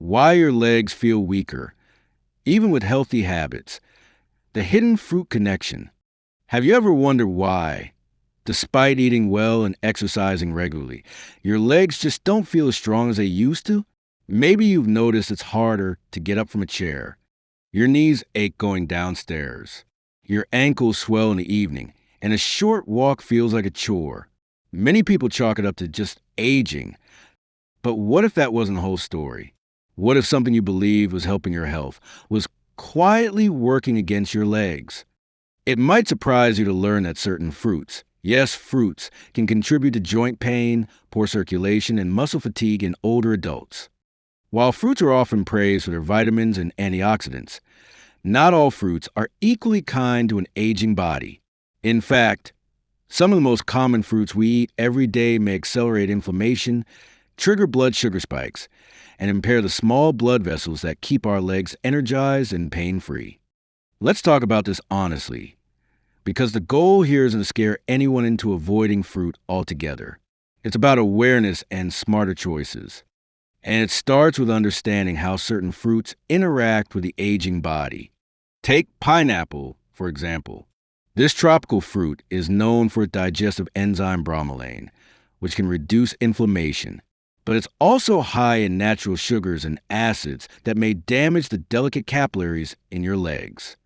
Why your legs feel weaker, even with healthy habits. The hidden fruit connection. Have you ever wondered why, despite eating well and exercising regularly, your legs just don't feel as strong as they used to? Maybe you've noticed it's harder to get up from a chair. Your knees ache going downstairs. Your ankles swell in the evening, and a short walk feels like a chore. Many people chalk it up to just aging. But what if that wasn't the whole story? What if something you believed was helping your health was quietly working against your legs? It might surprise you to learn that certain fruits, yes, fruits, can contribute to joint pain, poor circulation, and muscle fatigue in older adults. While fruits are often praised for their vitamins and antioxidants, not all fruits are equally kind to an aging body. In fact, some of the most common fruits we eat every day may accelerate inflammation, trigger blood sugar spikes, and impair the small blood vessels that keep our legs energized and pain-free. Let's talk about this honestly, because the goal here isn't to scare anyone into avoiding fruit altogether. It's about awareness and smarter choices. And it starts with understanding how certain fruits interact with the aging body. Take pineapple, for example. This tropical fruit is known for its digestive enzyme bromelain, which can reduce inflammation. But it's also high in natural sugars and acids that may damage the delicate capillaries in your legs.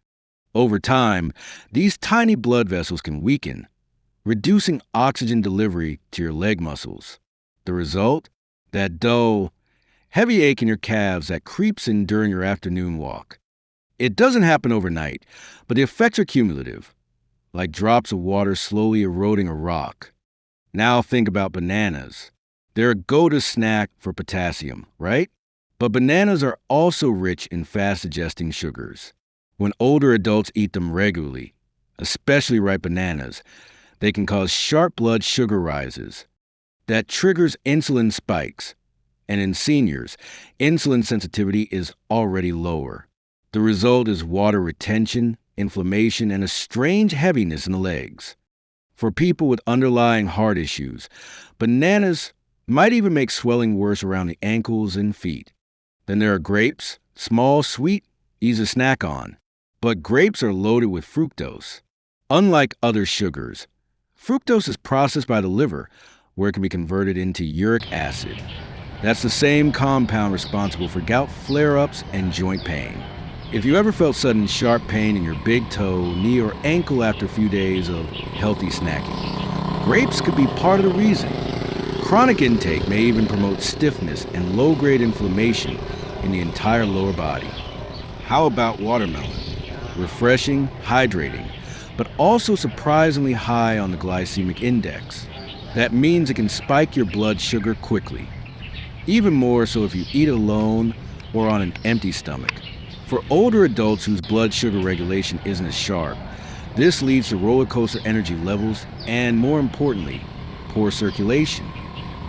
Over time, these tiny blood vessels can weaken, reducing oxygen delivery to your leg muscles. The result? That dull, heavy ache in your calves that creeps in during your afternoon walk. It doesn't happen overnight, but the effects are cumulative, like drops of water slowly eroding a rock. Now think about bananas. They're a go-to snack for potassium, right? But bananas are also rich in fast-digesting sugars. When older adults eat them regularly, especially ripe bananas, they can cause sharp blood sugar rises. That triggers insulin spikes. And in seniors, insulin sensitivity is already lower. The result is water retention, inflammation, and a strange heaviness in the legs. For people with underlying heart issues, bananas might even make swelling worse around the ankles and feet. Then there are grapes, small, sweet, easy to snack on. But grapes are loaded with fructose. Unlike other sugars, fructose is processed by the liver, where it can be converted into uric acid. That's the same compound responsible for gout flare-ups and joint pain. If you ever felt sudden sharp pain in your big toe, knee, or ankle after a few days of healthy snacking, grapes could be part of the reason. Chronic intake may even promote stiffness and low-grade inflammation in the entire lower body. How about watermelon? Refreshing, hydrating, but also surprisingly high on the glycemic index. That means it can spike your blood sugar quickly. Even more so if you eat alone or on an empty stomach. For older adults whose blood sugar regulation isn't as sharp, this leads to roller coaster energy levels and, more importantly, poor circulation.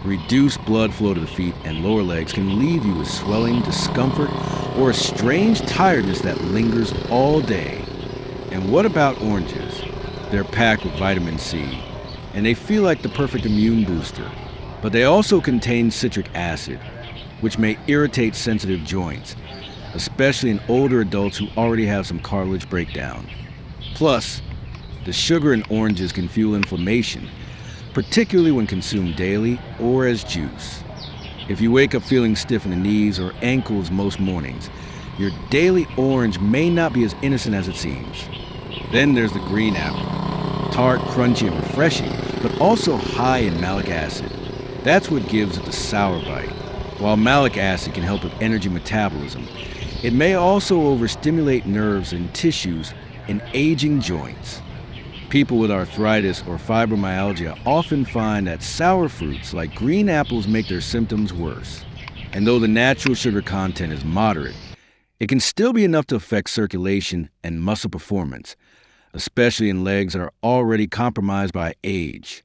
Reduced blood flow to the feet and lower legs can leave you with swelling, discomfort, or a strange tiredness that lingers all day. And what about oranges? They're packed with vitamin C, and they feel like the perfect immune booster. But they also contain citric acid, which may irritate sensitive joints, especially in older adults who already have some cartilage breakdown. Plus, the sugar in oranges can fuel inflammation, particularly when consumed daily or as juice. If you wake up feeling stiff in the knees or ankles most mornings, your daily orange may not be as innocent as it seems. Then there's the green apple. Tart, crunchy, and refreshing, but also high in malic acid. That's what gives it the sour bite. While malic acid can help with energy metabolism, it may also overstimulate nerves and tissues in aging joints. People with arthritis or fibromyalgia often find that sour fruits like green apples make their symptoms worse. And though the natural sugar content is moderate, it can still be enough to affect circulation and muscle performance, especially in legs that are already compromised by age.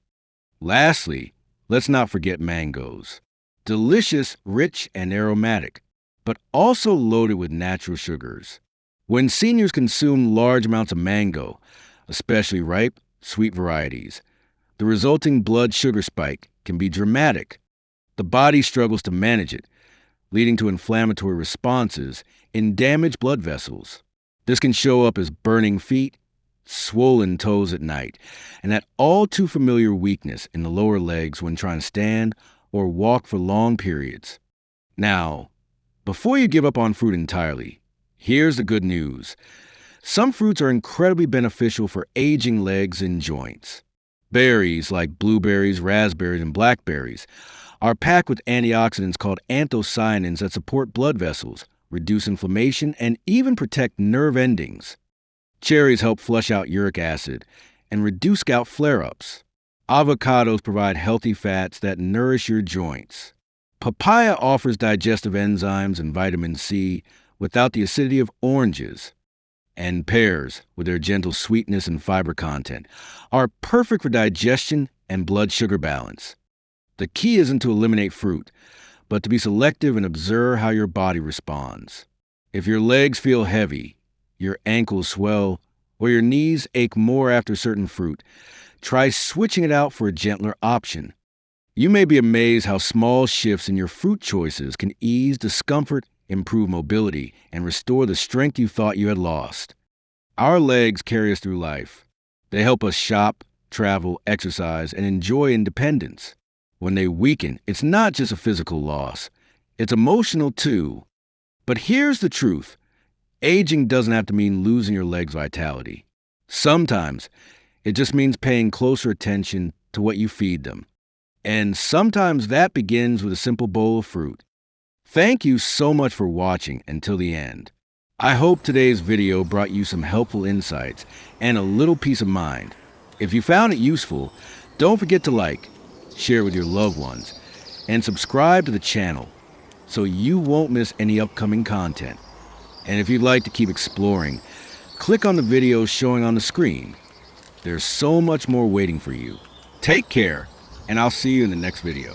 Lastly, let's not forget mangoes. Delicious, rich, and aromatic, but also loaded with natural sugars. When seniors consume large amounts of mango, especially ripe, sweet varieties, the resulting blood sugar spike can be dramatic. The body struggles to manage it, leading to inflammatory responses in damaged blood vessels. This can show up as burning feet, swollen toes at night, and that all too familiar weakness in the lower legs when trying to stand or walk for long periods. Now, before you give up on fruit entirely, here's the good news. Some fruits are incredibly beneficial for aging legs and joints. Berries like blueberries, raspberries, and blackberries are packed with antioxidants called anthocyanins that support blood vessels, reduce inflammation, and even protect nerve endings. Cherries help flush out uric acid and reduce gout flare-ups. Avocados provide healthy fats that nourish your joints. Papaya offers digestive enzymes and vitamin C without the acidity of oranges. And pears, with their gentle sweetness and fiber content, are perfect for digestion and blood sugar balance. The key isn't to eliminate fruit, but to be selective and observe how your body responds. If your legs feel heavy, your ankles swell, or your knees ache more after certain fruit, try switching it out for a gentler option. You may be amazed how small shifts in your fruit choices can ease discomfort, improve mobility, and restore the strength you thought you had lost. Our legs carry us through life. They help us shop, travel, exercise, and enjoy independence. When they weaken, it's not just a physical loss. It's emotional too. But here's the truth. Aging doesn't have to mean losing your legs' vitality. Sometimes it just means paying closer attention to what you feed them. And sometimes that begins with a simple bowl of fruit. Thank you so much for watching until the end. I hope today's video brought you some helpful insights and a little peace of mind. If you found it useful, don't forget to like, share with your loved ones, and subscribe to the channel so you won't miss any upcoming content. And if you'd like to keep exploring, click on the videos showing on the screen. There's so much more waiting for you. Take care, and I'll see you in the next video.